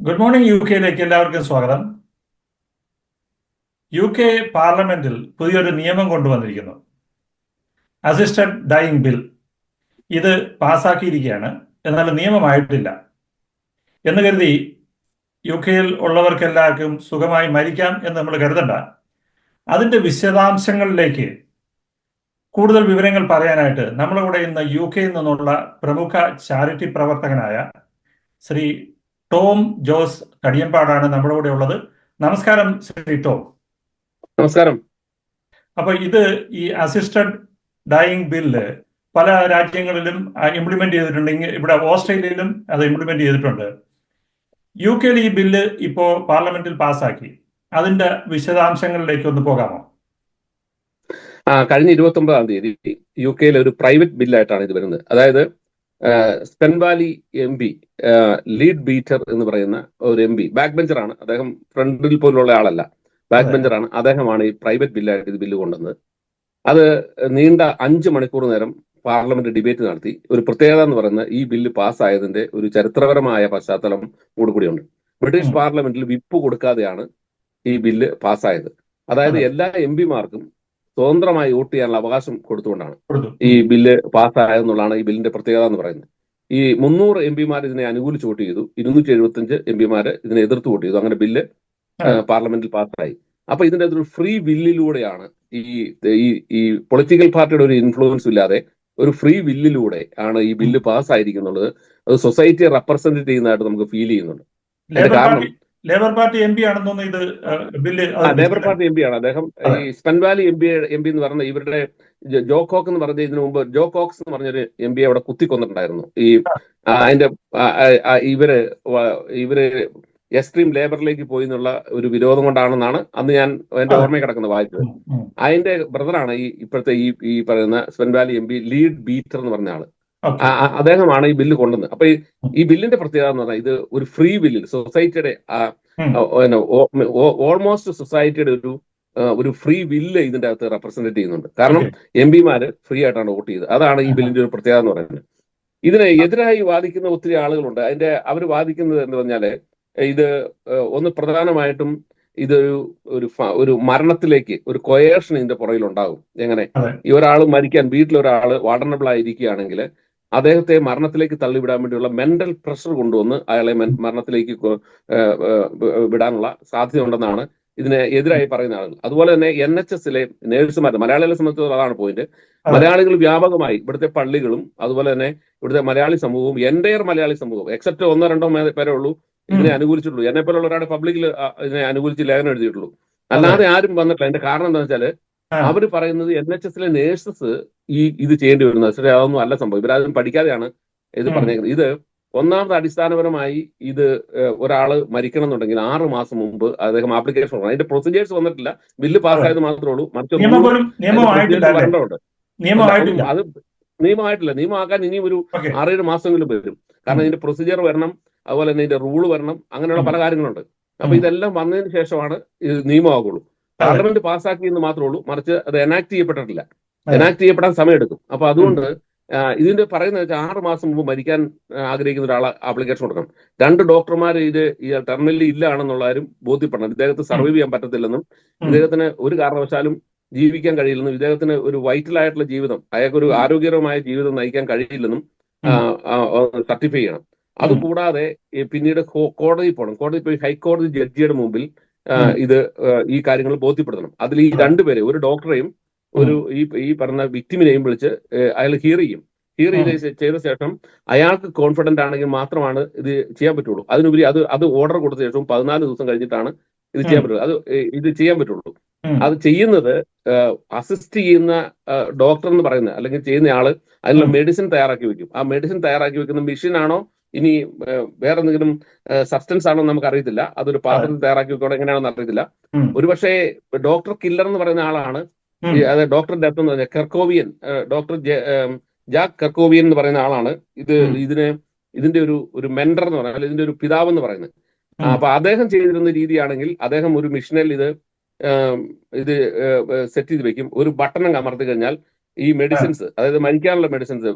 Good morning. U കെയിലേക്ക് എല്ലാവർക്കും സ്വാഗതം. യു കെ പാർലമെന്റിൽ പുതിയൊരു നിയമം കൊണ്ടുവന്നിരിക്കുന്നു. Assisted dying bill. ഇത് പാസ്സാക്കിയിരിക്കുകയാണ്, എന്നാൽ നിയമമായിട്ടില്ല. എന്ന് കരുതി യു കെയിൽ ഉള്ളവർക്കെല്ലാവർക്കും സുഖമായി മരിക്കാം എന്ന് നമ്മൾ കരുതണ്ട. അതിൻ്റെ വിശദാംശങ്ങളിലേക്ക് കൂടുതൽ വിവരങ്ങൾ പറയാനായിട്ട് നമ്മുടെ കൂടെ ഇന്ന് യു കെയിൽ നിന്നുള്ള പ്രമുഖ ചാരിറ്റി പ്രവർത്തകനായ ശ്രീ ടോം ജോസ് കടിയമ്പാടാണ് നമ്മുടെ കൂടെ ഉള്ളത്. നമസ്കാരം ശ്രീ ടോം. നമസ്കാരം. അപ്പൊ ഈ അസിസ്റ്റഡ് ഡൈയിങ് ബില്ല് പല രാജ്യങ്ങളിലും ഇംപ്ലിമെന്റ് ചെയ്തിട്ടുണ്ടെങ്കിൽ ഇവിടെ ഓസ്ട്രേലിയയിലും അത് ഇംപ്ലിമെന്റ് ചെയ്തിട്ടുണ്ട്. യു കെയിൽ ഈ ബില്ല് ഇപ്പോ പാർലമെന്റിൽ പാസ്സാക്കി. അതിന്റെ വിശദാംശങ്ങളിലേക്ക് ഒന്ന് പോകാമോ? കഴിഞ്ഞ 29-ാം തീയതി യു കെയിൽ ഒരു പ്രൈവറ്റ് ബില്ലായിട്ടാണ് ഇത് വരുന്നത്. അതായത് സ്പെൻവാലി എം പി, ലീഡ് ബീറ്റർ എന്ന് പറയുന്ന ഒരു എം പി, ബാക്ക് ബെഞ്ചറാണ് അദ്ദേഹം, ഫ്രണ്ടിൽ പോലുള്ള ആളല്ല, ബാക്ക് ബെഞ്ചറാണ്. അദ്ദേഹമാണ് ഈ പ്രൈവറ്റ് ബില്ലായിട്ട് ഇത് ബില്ല് കൊണ്ടുവന്നത്. അത് നീണ്ട 5 മണിക്കൂർ നേരം പാർലമെന്റ് ഡിബേറ്റ് നടത്തി. ഒരു പ്രത്യേകത എന്ന് പറയുന്നത് ഈ ബില്ല് പാസ്സായതിന്റെ ഒരു ചരിത്രപരമായ പശ്ചാത്തലം കൂടിയുണ്ട്. ബ്രിട്ടീഷ് പാർലമെന്റിൽ വിപ്പ് കൊടുക്കാതെയാണ് ഈ ബില്ല് പാസ്സായത്. അതായത് എല്ലാ എം പിമാർക്കും സ്വതന്ത്രമായി വോട്ട് ചെയ്യാനുള്ള അവകാശം കൊടുത്തുകൊണ്ടാണ് ഈ ബില്ല് പാസ്സായതെന്നുള്ളതാണ് ഈ ബില്ലിന്റെ പ്രത്യേകത എന്ന് പറയുന്നത്. ഈ 300 എം പിമാർ ഇതിനെ അനുകൂലിച്ച് വോട്ട് ചെയ്തു, 275 എം പിമാർ ഇതിനെ എതിർത്ത് വോട്ട് ചെയ്തു. അങ്ങനെ ബില്ല് പാർലമെന്റിൽ പാസ്സായി. അപ്പൊ ഇതിന്റെ ഒരു ഫ്രീ ബില്ലിലൂടെയാണ് ഈ പൊളിറ്റിക്കൽ പാർട്ടിയുടെ ഒരു ഇൻഫ്ലുവൻസ് ഇല്ലാതെ ഒരു ഫ്രീ ബില്ലിലൂടെ ആണ് ഈ ബില്ല് പാസ്സായിരിക്കുന്നുള്ളത്. അത് സൊസൈറ്റിയെ റെപ്രസെന്റ് ചെയ്യുന്നതായിട്ട് നമുക്ക് ഫീൽ ചെയ്യുന്നുണ്ട്. കാരണം ലേബർ പാർട്ടി എം പി ആണെന്ന് ഇത് bill labour party M P ആണ് അദ്ദേഹം. ഈ സ്പെൻവാലി എം പി എന്ന് പറഞ്ഞ ഇവരുടെ ജോ കോക്ക് എന്ന് പറഞ്ഞ ഇതിനു മുമ്പ് ജോ കോക്സ് എന്ന് പറഞ്ഞൊരു എം പി അവിടെ കുത്തിക്കൊന്നിട്ടുണ്ടായിരുന്നു. അതിന്റെ ഇവര് എക്സ്ട്രീം ലേബറിലേക്ക് പോയി എന്നുള്ള ഒരു വിരോധം കൊണ്ടാണെന്നാണ് അന്ന് ഞാൻ എന്റെ ഓർമ്മയിൽ കിടക്കുന്നത് വായിച്ചത്. അതിന്റെ ബ്രദറാണ് ഇപ്പോഴത്തെ ഈ പറയുന്ന സ്പെൻവാലി എം പി, ലീഡ് ബീറ്റർ എന്ന് പറഞ്ഞ ആള്. അദ്ദേഹമാണ് ഈ ബില്ല് കൊണ്ടുവന്നത്. അപ്പൊ ഈ ബില്ലിന്റെ പ്രത്യേകത എന്ന് പറഞ്ഞാൽ ഇത് ഒരു ഫ്രീ ബില്ലിൽ സൊസൈറ്റിയുടെ ഓൾമോസ്റ്റ് സൊസൈറ്റിയുടെ ഒരു ഫ്രീ ബില്ല് ഇതിന്റെ അകത്ത് റെപ്രസെന്റ് ചെയ്യുന്നുണ്ട്. കാരണം എം പിമാര് ഫ്രീ ആയിട്ടാണ് വോട്ട് ചെയ്തത്. അതാണ് ഈ ബില്ലിന്റെ ഒരു പ്രത്യേകത എന്ന് പറയുന്നത്. ഇതിന് എതിരായി വാദിക്കുന്ന ഒത്തിരി ആളുകളുണ്ട്. അവർ വാദിക്കുന്നത് എന്ന് പറഞ്ഞാല് ഇത് ഒന്ന് പ്രധാനമായിട്ടും ഒരു മരണത്തിലേക്ക് ഒരു കൊയേർഷൻ ഇതിന്റെ പുറകിൽ ഉണ്ടാകും. എങ്ങനെ ഈ ഒരാൾ മരിക്കാൻ, വീട്ടിലൊരാൾ വാർഡനബിൾ ആയിരിക്കുകയാണെങ്കിൽ അദ്ദേഹത്തെ മരണത്തിലേക്ക് തള്ളിവിടാൻ വേണ്ടിയുള്ള മെന്റൽ പ്രഷർ കൊണ്ടുവന്ന് അയാളെ മരണത്തിലേക്ക് വിടാനുള്ള സാധ്യത ഉണ്ടെന്നാണ് ഇതിനെ എതിരായി പറയുന്ന ആളുകൾ. അതുപോലെ തന്നെ NHS-ലെ നേഴ്സുമാർ, മലയാളികളെ സംബന്ധിച്ച് അതാണ് പോയിന്റ്. മലയാളികൾ വ്യാപകമായി ഇവിടുത്തെ പള്ളികളും അതുപോലെ തന്നെ ഇവിടുത്തെ മലയാളി സമൂഹവും, എൻ്റയർ മലയാളി സമൂഹവും എക്സെപ്റ്റ് 1-2 പേരേ ഉള്ളൂ ഇതിനെ അനുകൂലിച്ചിട്ടുള്ളൂ. എന്നെ പോലുള്ള ഒരാൾ പബ്ലിക്കിൽ ഇതിനെ അനുകൂലിച്ച് ലേഖനം എഴുതിയിട്ടുള്ളൂ. അല്ലാതെ ആരും വന്നിട്ടില്ല. അതിന്റെ കാരണം എന്താണെന്ന് വെച്ചാല് അവർ പറയുന്നത് NHS-ലെ നേഴ്സസ് ഇത് ചെയ്യേണ്ടി വരുന്നത്. പക്ഷേ അതൊന്നും അല്ല സംഭവം. ഇവരാരും പഠിക്കാതെയാണ് ഇത് പറഞ്ഞേക്കുന്നത്. ഇത് ഒന്നാമത് അടിസ്ഥാനപരമായി ഇത് ഒരാൾ മരിക്കണം എന്നുണ്ടെങ്കിൽ 6 മാസം മുമ്പ് അദ്ദേഹം ആപ്ലിക്കേഷൻ കൊടുക്കണം. അതിന്റെ പ്രൊസീജിയേഴ്സ് വന്നിട്ടില്ല. ബില്ല് പാസ്സായത് മാത്രമേ ഉള്ളൂ. അത് നിയമമായിട്ടില്ല. നിയമമാക്കാൻ ഇനിയും ഒരു 6-7 മാസമെങ്കിലും വരും. കാരണം ഇതിന്റെ പ്രൊസീജിയർ വരണം, അതുപോലെ തന്നെ ഇതിന്റെ റൂള് വരണം, അങ്ങനെയുള്ള പല കാര്യങ്ങളുണ്ട്. അപ്പൊ ഇതെല്ലാം വന്നതിന് ശേഷമാണ് ഇത് നിയമമാകുള്ളൂ. പാർലമെന്റ് പാസ്സാക്കിയെന്ന് മാത്രമേ ഉള്ളൂ, മറിച്ച് അത് എനാക്ട് ചെയ്യപ്പെട്ടിട്ടില്ല. എനാക്ട് ചെയ്യപ്പെടാൻ സമയമെടുക്കും. അപ്പൊ അതുകൊണ്ട് ഇതിന്റെ പറയുന്നത് വെച്ചാൽ 6 മാസം മുമ്പ് മരിക്കാൻ ആഗ്രഹിക്കുന്ന ഒരാളെ ആപ്ലിക്കേഷൻ കൊടുക്കണം. 2 ഡോക്ടർമാർ ഇത് ടെർമിനലി ഇല്ലാണെന്നുള്ളവരും ബോധ്യപ്പെടണം. ഇദ്ദേഹത്തിന് സർവൈവ് ചെയ്യാൻ പറ്റത്തില്ലെന്നും ഇദ്ദേഹത്തിന് ഒരു കാരണവശാലും ജീവിക്കാൻ കഴിയില്ലെന്നും ഇദ്ദേഹത്തിന് ഒരു വൈറ്റലായിട്ടുള്ള ജീവിതം, അയാൾക്കൊരു ആരോഗ്യകരമായ ജീവിതം നയിക്കാൻ കഴിയില്ലെന്നും സർട്ടിഫൈ ചെയ്യണം. അതുകൂടാതെ പിന്നീട് കോടതി പോകണം. കോടതി പോയി ഹൈക്കോടതി ജഡ്ജിയുടെ മുമ്പിൽ ഈ കാര്യങ്ങൾ ബോധ്യപ്പെടുത്തണം. അതിൽ ഈ 2 പേരെ, ഒരു ഡോക്ടറെയും ഈ പറഞ്ഞ വിക്ടിമിനെയും വിളിച്ച് അയാൾ ഹിയർ ചെയ്ത ശേഷം അയാൾക്ക് കോൺഫിഡന്റ് ആണെങ്കിൽ മാത്രമാണ് ഇത് ചെയ്യാൻ പറ്റുള്ളൂ. അതിനുപരി അത് ഓർഡർ കൊടുത്ത ശേഷം 14 ദിവസം കഴിഞ്ഞിട്ടാണ് ഇത് ചെയ്യാൻ പറ്റുള്ളൂ. അത് ചെയ്യുന്നത് അസിസ്റ്റ് ചെയ്യുന്ന ഡോക്ടർ എന്ന് പറയുന്ന അല്ലെങ്കിൽ ചെയ്യുന്ന ആള് അതിനുള്ള മെഡിസിൻ തയ്യാറാക്കി വെക്കും. ആ മെഡിസിൻ തയ്യാറാക്കി വെക്കുന്ന മെഷീൻ ആണോ ഇനി വേറെ എന്തെങ്കിലും സബ്സ്റ്റൻസ് ആണോ നമുക്ക് അറിയത്തില്ല. അതൊരു പാത്രത്തിൽ തയ്യാറാക്കി വെക്കണോ എങ്ങനെയാണെന്ന് അറിയത്തില്ല. ഒരുപക്ഷെ ഡോക്ടർ കില്ലർ എന്ന് പറയുന്ന ആളാണ്, അത് ഡോക്ടർ ഡെത്ത് എന്ന് പറഞ്ഞാൽ കെർക്കോവിയൻ, ഡോക്ടർ ജാക്ക് കെർക്കോവിയൻ എന്ന് പറയുന്ന ആളാണ് ഇതിന്റെ ഒരു മെന്റർ എന്ന് പറയുന്നത്, ഇതിന്റെ ഒരു പിതാവ് എന്ന് പറയുന്നത്. അപ്പൊ അദ്ദേഹം ചെയ്തിരുന്ന രീതിയാണെങ്കിൽ അദ്ദേഹം ഒരു മെഷീനിൽ ഇത് സെറ്റ് ചെയ്ത് വെക്കും. ഒരു ബട്ടൺ അമർത്തി കഴിഞ്ഞാൽ ഈ മെഡിസിൻസ്, അതായത് മരിക്കാനുള്ള മെഡിസിൻസ്,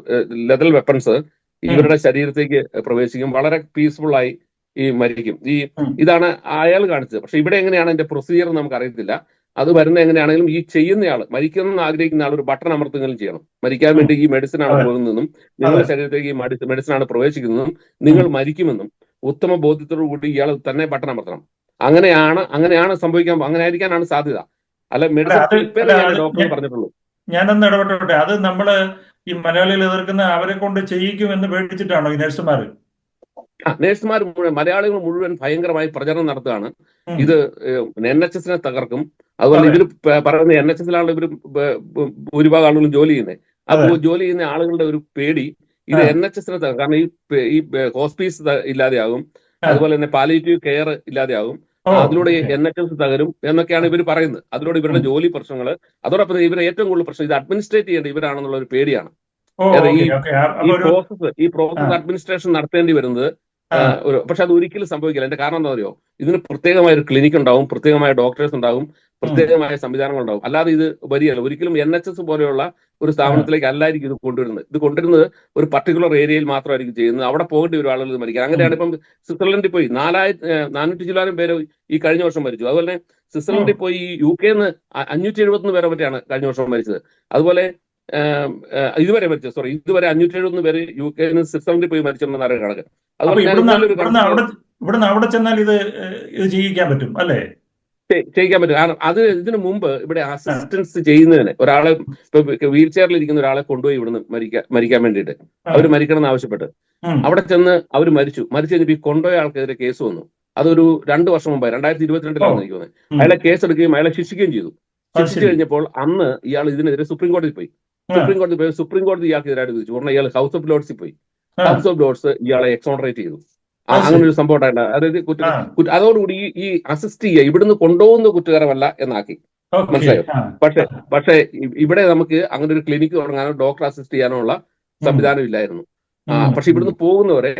ലെതൽ വെപ്പൺസ് ഇവരുടെ ശരീരത്തേക്ക് പ്രവേശിക്കും. വളരെ പീസ്ഫുൾ ആയി ഈ മരിക്കും. ഉം. ഇതാണ് അയാൾ കാണിച്ചത്. പക്ഷെ ഇവിടെ എങ്ങനെയാണ് അതിന്റെ പ്രൊസീജിയർ നമുക്ക് അറിയത്തില്ല. അത് വരുന്ന എങ്ങനെയാണെങ്കിലും ഈ ചെയ്യുന്നയാൾ, മരിക്കണമെന്ന് ആഗ്രഹിക്കുന്ന ആൾ ഒരു ബട്ടൺ അമർത്തുകയും ചെയ്യണം. മരിക്കാൻ ഉം. വേണ്ടി ഈ മെഡിസിൻ ആണ് അതെ പോകുന്നതെന്നും അതെ നിങ്ങളുടെ ശരീരത്തേക്ക് ഈ മെഡിസിൻ ആണ് പ്രവേശിക്കുന്നതെന്നും ഉം. നിങ്ങൾ മരിക്കുമെന്നും ഉത്തമ ബോധ്യത്തോടു കൂടി ഇയാൾ തന്നെ ബട്ടൺ അമർത്തണം. അങ്ങനെയാണ് സംഭവിക്കാൻ, അങ്ങനെ ആയിരിക്കാനാണ് സാധ്യത. അല്ല, അല്ല മെഡിസിൻ അത് പ്രിപ്പയർ അല്ല ചെയ്യാനേ അത് ഡോക്ടർ പറഞ്ഞിട്ടുള്ളൂ. ഞാനൊന്ന് ഇടപെട്ടോട്ടെ. അത് നമ്മള് ഈ മലയാളികൾ എതിർക്കുന്ന അവരെ കൊണ്ട് ചെയ്യിക്കും എന്ന് പേടിച്ചിട്ടാണോ ഈ നഴ്സുമാർ? നേഴ്സുമാർ മുഴുവൻ, മലയാളികൾ മുഴുവൻ ഭയങ്കരമായി പ്രചരണം നടത്തുകയാണ്. ഉം. ഇത് NHS-നെ തകർക്കും. അതുപോലെ അതെ ഇവർ പറയുന്ന NHS-ലാണ് ഇവർ ഭൂരിഭാഗം ആളുകളും ജോലി ചെയ്യുന്നത്. ആ അതെ ജോലി ചെയ്യുന്ന ആളുകളുടെ ഒരു പേടി ഇത് ആ NHS-നെ തകർക്കും. കാരണം ഈ ഹോസ്പീസ് ഇല്ലാതെയാകും, ആ അതുപോലെ തന്നെ പാലിയേറ്റീവ് കെയർ ഇല്ലാതെയാകും, ഓ അതിലൂടെ ഓക്കെ NHS തകരും എന്നൊക്കെയാണ് ഇവർ പറയുന്നത്. അതിലൂടെ ഇവരുടെ ജോലി പ്രശ്നങ്ങൾ, അതോടൊപ്പം ഇവരെ ഏറ്റവും കൂടുതൽ പ്രശ്നം ഇത് അഡ്മിനിസ്ട്രേറ്റ് ചെയ്യേണ്ട ഇവരാണെന്നുള്ള ഒരു പേടിയാണ്. ഓ ഓക്കെ ഓക്കെ ഈ അപ്പൊ ഒരു ആ പ്രോസസ് അഡ്മിനിസ്ട്രേഷൻ നടത്തേണ്ടി വരുന്നത് ആ പക്ഷെ അത് ഒരിക്കലും സംഭവിക്കില്ല. എന്റെ കാരണം എന്താ പറയുക, ഇതിന് പ്രത്യേകമായ ഒരു ക്ലിനിക് ഉണ്ടാവും, പ്രത്യേകമായ ഡോക്ടേഴ്സ് ഉണ്ടാവും, ഉം. പ്രത്യേകമായ സംവിധാനങ്ങൾ ഉണ്ടാവും. അല്ലാതെ ഇത് വരികയല്ല. ഒരിക്കലും NHS പോലെയുള്ള ഒരു ആ സ്ഥാപനത്തിലേക്ക് അല്ലായിരിക്കും ഇത് കൊണ്ടുവരുന്നത്. ഇത് കൊണ്ടുവരുന്നത് ഒരു പർട്ടിക്കുലർ ഏരിയയിൽ മാത്രമായിരിക്കും ചെയ്യുന്നത്. അവിടെ പോകേണ്ടി വരും ആളുകൾ മരിക്കാൻ. ഉം. അങ്ങനെയാണ് ഇപ്പം സ്വിറ്റ്സർലൻഡിൽ പോയി 400 ചില്ലാനും പേര് ഈ കഴിഞ്ഞ വർഷം മരിച്ചു. അതുപോലെ തന്നെ ഓ സ്വിറ്റ്സർലൻഡിൽ പോയി UK-ന്ന് 571 പേരെ മറ്റാണ് കഴിഞ്ഞ വർഷം മരിച്ചത്. അതുപോലെ ഇതുവരെ 571 പേര് UK-ന്ന് സ്വിറ്റ്സർലൻഡിൽ പോയി മരിച്ചിട്ടുണ്ടെന്ന് അറിയാൻ കണക്ക്. അപ്പൊ അതുപോലെ ഞാൻ ഇന്നലെ ഒരു കണക്ക് ഇവിടുന്ന് അവിടെ ചെന്നാൽ ഇത് ചെയ്യിക്കാൻ പറ്റും അല്ലേ? ചെയ്യിക്കാൻ പറ്റും. കാരണം ഇതിനു മുമ്പ് ഇവിടെ ആ അസിസ്റ്റൻസ് ചെയ്യുന്നതിന് ഒരാളെ, ഇപ്പൊ വീൽ ചെയറിൽ ഇരിക്കുന്ന ഒരാളെ കൊണ്ടുപോയി ഇവിടുന്ന് മരിക്കാൻ വേണ്ടിയിട്ട് ആ അവർ മരിക്കണം എന്ന് ആവശ്യപ്പെട്ട് ഉം. അവിടെ ചെന്ന് അവർ മരിച്ചു കഴിഞ്ഞപ്പോൾ ഈ കൊണ്ടുപോയ ആൾക്കെതിരെ കേസ് വന്നു. അതൊരു 2 വർഷം മുമ്പായി, ഓ 2022 എനിക്ക് തോന്നുന്നത്. ഉം. അയാളെ കേസെടുക്കുകയും അയാളെ ശിക്ഷിക്കുകയും ചെയ്തു. അത് ശിക്ഷിച്ചു ശരി കഴിഞ്ഞപ്പോൾ അന്ന് ഇയാൾ ഇതിനെതിരെ സുപ്രീം കോടതിയിൽ പോയി. ആ സുപ്രീം കോടതി ഇയാൾക്കെതിരായിട്ട് വിധിച്ചു. ഉടനെ ഇയാൾ ഹൗസ് ഓഫ് ലോർഡ്സിൽ പോയി. ആ ഹൗസ് ഓഫ് ലോർഡ്സ് ഇയാളെ എക്സോണറേറ്റ് ചെയ്തു. അത് അങ്ങനെ ശരി ഒരു സംഭവം ഉണ്ടായിട്ടുണ്ട്. അതായത് ആ അതോടുകൂടി ഈ അസിസ്റ്റ് ചെയ്യുക, ഇവിടുന്ന് കൊണ്ടുപോകുന്ന കുറ്റകരമല്ല എന്നാക്കി. ഓക്കെ മനസ്സിലായോ? ആ പക്ഷേ ഇവിടെ നമുക്ക് അങ്ങനെ ഒരു ക്ലിനിക്ക് തുടങ്ങാനോ ഡോക്ടർ അസിസ്റ്റ് ചെയ്യാനോ ഉള്ള ഉം. സംവിധാനം ഇല്ലായിരുന്നു. ഉം. പക്ഷെ ഇവിടുന്ന് പോകുന്നവരെ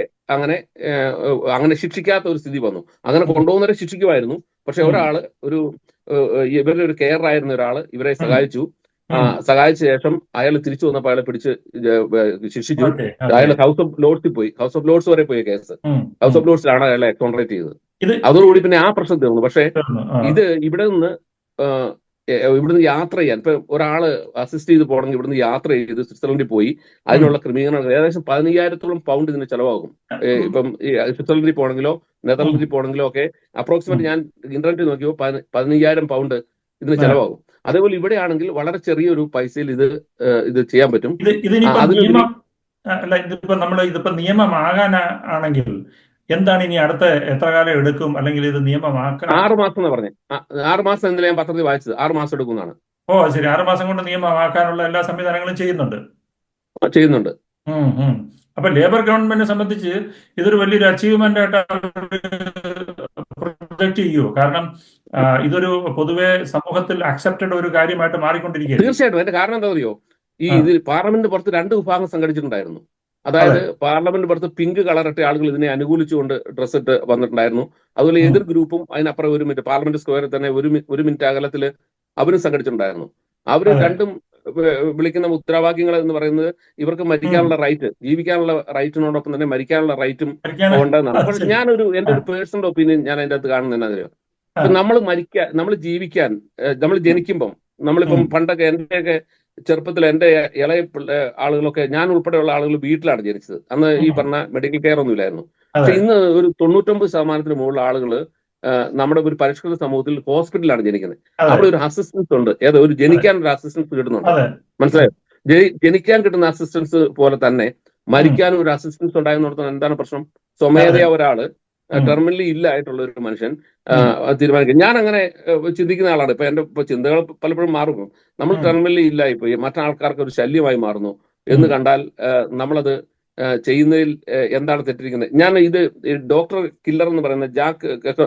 അങ്ങനെ ശിക്ഷിക്കാത്ത ഒരു സ്ഥിതി വന്നു. അങ്ങനെ ഉം. കൊണ്ടുപോകുന്നവരെ ശിക്ഷിക്കുമായിരുന്നു. പക്ഷെ ഉം. ഒരാള് ഇവരുടെ ഒരു കെയർ ആയിരുന്ന ഒരാള് ഇവരെ ഉം. സഹായിച്ചു. ഉം. സഹായിച്ച ശേഷം അയാൾ തിരിച്ചു വന്നപ്പോൾ അയാളെ പിടിച്ച് ശിക്ഷിച്ചു. ഓക്കെ ഓക്കെ അയാൾ ഹൗസ് ഓഫ് ലോർഡ്സിൽ പോയി. ഹൗസ് ഓഫ് ലോർഡ്സ് വരെ പോയ കേസ്. ഉം. ഹൗസ് ഉം. ഓഫ് ലോർഡ്സിലാണ് അയാളെ എക്സോണറേറ്റ് ചെയ്തത്. ഇത് അതോടുകൂടി പിന്നെ ആ പ്രശ്നം തീർന്നു. പക്ഷേ തീർന്നു. ആ ഇത് ഇവിടുന്ന് യാത്ര ചെയ്യാൻ, ഇപ്പൊ ഒരാള് അസിസ്റ്റ് ചെയ്ത് പോകണമെങ്കിൽ ഇവിടുന്ന് യാത്ര ചെയ്ത് സ്വിറ്റ്സർലൻഡിൽ പോയി ഉം. അതിനുള്ള ക്രമീകരണം ഏകദേശം 15,000-ഓളം പൗണ്ട് ഇതിന് ചെലവാകും. ഇപ്പം ഈ സ്വിറ്റ്സർലൻഡിൽ പോകണമെങ്കിലോ ഉം. നെതർലൻഡിൽ പോകണമെങ്കിലോ ഒക്കെ ഉം. അപ്രോക്സിമേറ്റ് ഞാൻ ഇന്റർനെറ്റിൽ നോക്കിയപ്പോൾ 15,000 പൗണ്ട് ഇതിന് ആ ചെലവാകും. അതേപോലെ ഇവിടെയാണെങ്കിൽ വളരെ ചെറിയൊരു പൈസയിൽ ഇത് ചെയ്യാൻ പറ്റും. ഇതിനിപ്പോ അതിനുപരി നിയമം അല്ല ഇതിപ്പോ നിയമമാകാൻ ആണെങ്കിൽ എന്താണ് ഇനി അടുത്ത എത്ര കാലം എടുക്കും, അല്ലെങ്കിൽ ഇത് നിയമമാക്കാൻ? 6 മാസം എന്ന് പറഞ്ഞേ. 6 മാസം എന്നല്ലേ ഞാൻ പത്രത്തിൽ വായിച്ചത്. 6 മാസം എടുക്കുന്നതാണ്. ഓ ശരി, 6 മാസം കൊണ്ട് നിയമമാക്കാനുള്ള എല്ലാ സംവിധാനങ്ങളും ചെയ്യുന്നുണ്ട്. ചെയ്യുന്നുണ്ട്. അപ്പൊ ലേബർ ഗവൺമെന്റിനെ സംബന്ധിച്ച് ഇതൊരു വലിയൊരു അച്ചീവ്മെന്റ് ആയിട്ട് പ്രൊജക്ട് ചെയ്യുമോ? കാരണം ഇതൊരു പൊതുവെ സമൂഹത്തിൽ അക്സെപ്റ്റഡ് ഒരു കാര്യമായിട്ട് മാറിക്കൊണ്ടിരിക്കുകയാണ്. തീർച്ചയായിട്ടും. അതിന്റെ കാരണം എന്താ പറയുക, ഇതിൽ പാർലമെന്റ് പുറത്ത് 2 വിഭാഗം സംഘടിച്ചിട്ടുണ്ടായിരുന്നു. അതെ അതായത് പാർലമെന്റ് പുറത്ത് പിങ്ക് കളറിട്ട ആളുകൾ ഇതിനെ അനുകൂലിച്ചുകൊണ്ട് ഡ്രസ് ഇട്ട് വന്നിട്ടുണ്ടായിരുന്നു. അതുപോലെ എതിർ ഗ്രൂപ്പും അതിനപ്പുറം 1 മിനിറ്റ് പാർലമെന്റ് സ്ക്വയറിൽ തന്നെ 1 മിനിറ്റ് അകലത്തിൽ അവരും സംഘടിച്ചിട്ടുണ്ടായിരുന്നു. അവര് അതെ രണ്ടും വിളിക്കുന്ന മുദ്രാവാക്യങ്ങൾ എന്ന് പറയുന്നത് ഇവർക്ക് മരിക്കാനുള്ള റൈറ്റ്, ജീവിക്കാനുള്ള റൈറ്റിനോടൊപ്പം തന്നെ മരിക്കാനുള്ള റൈറ്റും ഉണ്ടെന്നാണ്. പക്ഷെ എന്റെ ഒരു പേഴ്സണൽ ഒപ്പീനിയൻ ഞാൻ അതിന്റെ അകത്ത് കാണുന്നതിനറിയോ, ഇപ്പൊ നമ്മൾ ജീവിക്കാൻ നമ്മൾ ജനിക്കുമ്പം നമ്മളിപ്പം പണ്ടൊക്കെ എന്റെയൊക്കെ ചെറുപ്പത്തിൽ എന്റെ ഇളയ ആളുകളൊക്കെ, ഞാൻ ഉൾപ്പെടെയുള്ള ആളുകൾ വീട്ടിലാണ് ജനിച്ചത്. അന്ന് ഈ പറഞ്ഞ മെഡിക്കൽ കെയർ ഒന്നും ഇല്ലായിരുന്നു. പക്ഷെ ഇന്ന് ഒരു 99% മുകളിൽ ആളുകൾ നമ്മുടെ ഒരു പരിഷ്കൃത സമൂഹത്തിൽ ഹോസ്പിറ്റലിലാണ് ജനിക്കുന്നത്. അവിടെ ഒരു അസിസ്റ്റൻസ് ഉണ്ട്. ഒരു ജനിക്കാൻ ഒരു അസിസ്റ്റൻസ് കിട്ടുന്നുണ്ട്. മനസ്സിലായോ? ജനിക്കാൻ കിട്ടുന്ന അസിസ്റ്റൻസ് പോലെ തന്നെ മരിക്കാനും ഒരു അസിസ്റ്റൻസ് ഉണ്ടായെന്ന് എന്താണ് പ്രശ്നം? സ്വമേധയാ ഒരാള് ടെർമിനലി ഇല്ല ആയിട്ടുള്ള ഒരു മനുഷ്യൻ തീരുമാനിക്കും. ഞാൻ അങ്ങനെ ചിന്തിക്കുന്ന ആളാണ്. ഇപ്പൊ ചിന്തകൾ പലപ്പോഴും മാറും. നമ്മൾ ടെർമിനലി ഇല്ലായിപ്പോയി മറ്റാൾക്കാർക്ക് ഒരു ശല്യമായി മാറുന്നു എന്ന് കണ്ടാൽ നമ്മളത് ചെയ്യുന്നതിൽ എന്താണ് തെറ്റിരിക്കുന്നത്? ഞാൻ ഡോക്ടർ കില്ലർ എന്ന് പറയുന്ന ജാക്ക്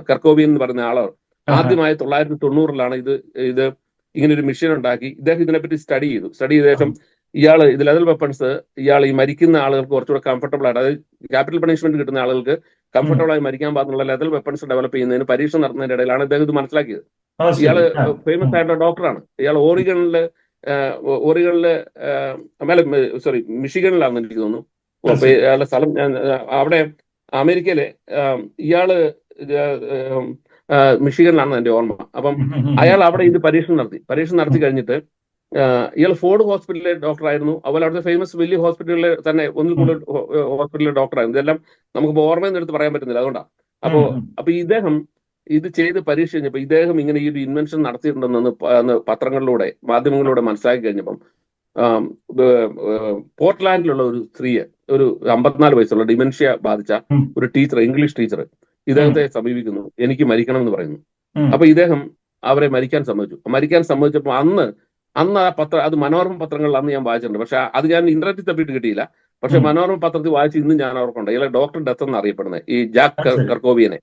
കർക്കോവിയൻ എന്ന് പറയുന്ന ആള് ആദ്യമായി 1990-ലാണ് ഇത് ഇങ്ങനെ ഒരു മെഷീൻ ഉണ്ടാക്കി. ഇദ്ദേഹം ഇതിനെപ്പറ്റി സ്റ്റഡി ചെയ്ത ശേഷം ഇയാൾ ലെതൽ വെപ്പൺസ് ഇയാൾ ഈ മരിക്കുന്ന ആളുകൾക്ക് കുറച്ചുകൂടെ കംഫർട്ടബിൾ ആയിട്ട്, അതായത് ക്യാപിറ്റൽ പണിഷ്മെന്റ് കിട്ടുന്ന ആളുകൾക്ക് കംഫർട്ടബിൾ ആയി മരിക്കാൻ പാടുള്ള ലെതൽ വെപ്പൺസ് ഡെവലപ്പ് ചെയ്യുന്നതിന് പരീക്ഷണം നടത്തുന്നതിന്റെ ഇടയിലാണ് ഇദ്ദേഹം ഇത് മനസ്സിലാക്കിയത്. ഇയാള് ഫേമസ് ആയിട്ടുള്ള ഡോക്ടറാണ്. ഇയാൾ മിഷിഗണിലാണെന്ന് എനിക്ക് തോന്നുന്നു. അയാളുടെ സ്ഥലം അവിടെ അമേരിക്കയിലെ ഇയാള് മിഷിഗണിലാണെന്ന് എൻ്റെ ഓർമ്മ. അപ്പം അയാൾ അവിടെ ഇത് പരീക്ഷണം നടത്തി കഴിഞ്ഞിട്ട് ഇയാൾ ഫോർഡ് ഹോസ്പിറ്റലിലെ ഡോക്ടറായിരുന്നു. അതുപോലെ അവിടുത്തെ ഫേമസ് വലിയ ഹോസ്പിറ്റലിലെ തന്നെ ഒന്നിൽ കൂടുതൽ ഹോസ്പിറ്റലിലെ ഡോക്ടറായിരുന്നു. ഇതെല്ലാം നമുക്ക് ഓർമ്മയിൽ നിന്ന് എടുത്ത് പറയാൻ പറ്റുന്നില്ല, അതുകൊണ്ടാണ്. അപ്പൊ ഇദ്ദേഹം ഇത് ചെയ്ത് പരീക്ഷ കഴിഞ്ഞപ്പോൾ ഇദ്ദേഹം ഇങ്ങനെ ഈ ഒരു ഇൻവെൻഷൻ നടത്തിയിട്ടുണ്ടെന്ന് പത്രങ്ങളിലൂടെ മാധ്യമങ്ങളിലൂടെ മനസ്സിലാക്കി കഴിഞ്ഞപ്പം പോർട്ട്ലാൻഡിലുള്ള ഒരു സ്ത്രീയെ, ഒരു 54 വയസ്സുള്ള ഡിമെൻഷ്യ ബാധിച്ച ഒരു ടീച്ചർ, ഇംഗ്ലീഷ് ടീച്ചർ ഇദ്ദേഹത്തെ സമീപിക്കുന്നു, എനിക്ക് മരിക്കണം എന്ന് പറയുന്നു. അപ്പൊ ഇദ്ദേഹം അവരെ മരിക്കാൻ സമ്മതിച്ചപ്പോൾ അന്ന് ആ പത്രം, അത് മനോരമ പത്രങ്ങളിൽ അന്ന് ഞാൻ വായിച്ചിട്ടുണ്ട്. പക്ഷെ അത് ഞാൻ ഇന്റർനെറ്റിൽ തപ്പിയിട്ട് കിട്ടിയില്ല. പക്ഷെ മനോരമ പത്രത്തിൽ വായിച്ച് ഇന്നും ഞാൻ ഓർക്കുന്നുണ്ട്. ഇയാളെ ഡോക്ടർ ഡെത്ത് എന്ന് അറിയപ്പെടുന്നത്, ഈ ജാക്ക് കർക്കോവിയനെ.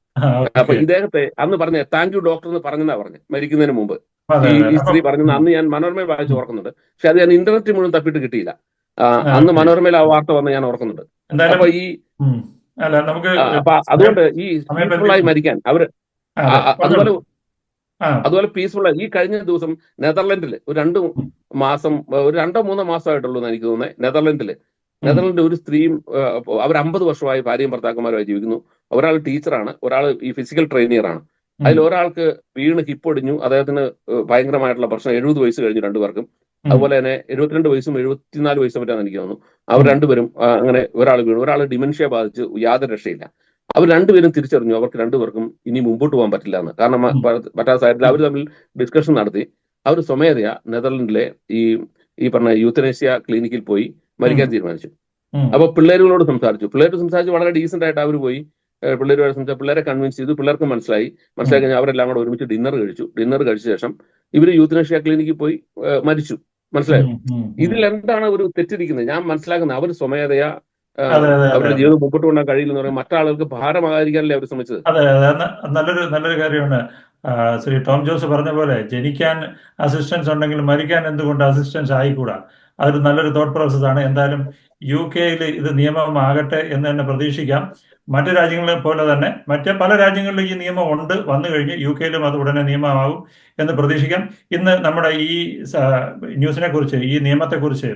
അപ്പൊ ഇദ്ദേഹത്തെ അന്ന് പറഞ്ഞ താങ്ക് യു ഡോക്ടർ എന്ന് പറഞ്ഞെന്നാ പറഞ്ഞത് മരിക്കുന്നതിന് മുമ്പ്. ഈ സ്ത്രീ പറഞ്ഞത് അന്ന് ഞാൻ മനോരമയിൽ വായിച്ച് ഓർക്കുന്നുണ്ട്. പക്ഷെ അത് ഞാൻ ഇന്റർനെറ്റ് മുഴുവൻ തപ്പിയിട്ട് കിട്ടിയില്ല. അന്ന് മനോരമയിൽ ആ വാർത്ത വന്ന് ഞാൻ ഓർക്കുന്നുണ്ട്. അപ്പൊ അതുകൊണ്ട് ഈ പീസ്ഫുള്ളായി മരിക്കാൻ അവര് അതുപോലെ പീസ്ഫുള്ളായി ഈ കഴിഞ്ഞ ദിവസം നെതർലൻഡിൽ ഒരു 2 3 മാസമായിട്ടുള്ളൂ എന്ന് എനിക്ക് തോന്നുന്നത്. നെതർലൻഡിൽ ഒരു സ്ത്രീയും അവർ 50 വർഷമായി ഭാര്യയും ഭർത്താക്കന്മാരുമായി ജീവിക്കുന്നു. ഒരാൾ ടീച്ചറാണ്, ഒരാൾ ഈ ഫിസിക്കൽ ട്രെയിനറാണ്. അതിൽ ഒരാൾക്ക് വീണ് ഹിപ്പൊടിഞ്ഞു, അദ്ദേഹത്തിന് ഭയങ്കരമായിട്ടുള്ള പ്രശ്നം. 70 വയസ്സ് കഴിഞ്ഞു രണ്ടുപേർക്കും. അതുപോലെ തന്നെ 72 വയസ്സും 74 വയസ്സും പറ്റാന്ന് എനിക്ക് തോന്നുന്നു. അവർ രണ്ടുപേരും അങ്ങനെ ഒരാൾ വീണു, ഒരാൾ ഡിമെൻഷ്യ ബാധിച്ച് യാതൊരു രക്ഷയില്ല. അവർ രണ്ടുപേരും തിരിച്ചറിഞ്ഞു അവർക്ക് രണ്ടുപേർക്കും ഇനി മുമ്പോട്ട് പോകാൻ പറ്റില്ല എന്ന്. കാരണം പറ്റാത്ത സാഹചര്യത്തിൽ അവർ തമ്മിൽ ഡിസ്കഷൻ നടത്തി. അവർ സ്വമേധയാ നെതർലൻഡിലെ ഈ പറഞ്ഞ യൂത്തനേഷ്യ ക്ലിനിക്കിൽ പോയി മരിക്കാൻ തീരുമാനിച്ചു. അപ്പൊ പിള്ളേരുകളോട് സംസാരിച്ചു വളരെ ഡീസന്റ് ആയിട്ട് അവർ പോയി പിള്ളേരുമായിട്ട് സംസാരിച്ചു. പിള്ളേരെ കൺവിൻസ് ചെയ്തു. പിള്ളേർക്ക് മനസ്സിലായി കഴിഞ്ഞാൽ അവരെല്ലാം കൂടെ ഒരുമിച്ച് ഡിന്നർ കഴിച്ച ശേഷം ഇവർ യൂത്തനേഷ്യ ക്ലിനിക്കിൽ പോയി മരിച്ചു. മനസ്സിലായോ? ഇതിൽ എന്താണ് ഒരു തെറ്റിരിക്കുന്നത് ഞാൻ മനസ്സിലാക്കുന്നത്? അവർ സ്വമേധയാ അവരുടെ ജീവിതം മുമ്പോട്ട് കൊണ്ടാൻ കഴിയില്ലെന്ന് പറയാൻ മറ്റാളുകൾക്ക് ഭാരമാകാതിരിക്കാനല്ലേ അവർ ശ്രമിച്ചത്. അതെ, നല്ലൊരു കാര്യമാണ്. ശ്രീ ടോം ജോസ് പറഞ്ഞ പോലെ ജനിക്കാൻ അസിസ്റ്റൻസ് ഉണ്ടെങ്കിൽ മരിക്കാൻ എന്തുകൊണ്ട് അസിസ്റ്റൻസ് ആയിക്കൂടാ? അതൊരു നല്ലൊരു തോട്ട് പ്രോസസ് ആണ്. എന്തായാലും UK ഇത് നിയമമാകട്ടെ എന്ന് തന്നെ പ്രതീക്ഷിക്കാം. മറ്റു രാജ്യങ്ങളെ പോലെ തന്നെ മറ്റ് പല രാജ്യങ്ങളിലും ഈ നിയമം വന്നു കഴിഞ്ഞ് UK അത് ഉടനെ നിയമമാകും എന്ന് പ്രതീക്ഷിക്കാം. ഇന്ന് നമ്മുടെ ഈ ന്യൂസിനെ കുറിച്ച്, ഈ നിയമത്തെക്കുറിച്ച്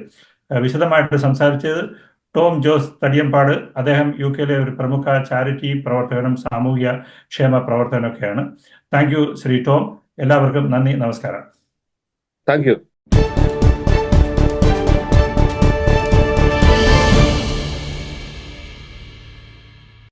വിശദമായിട്ട് സംസാരിച്ചത് ടോം ജോസ് തടിയമ്പാട്. അദ്ദേഹം UK ഒരു പ്രമുഖ ചാരിറ്റി പ്രവർത്തകനും സാമൂഹ്യ ക്ഷേമ പ്രവർത്തകനൊക്കെയാണ്. Thank you Shri Tom. എല്ലാവർക്കും നന്ദി, നമസ്കാരം. Thank U.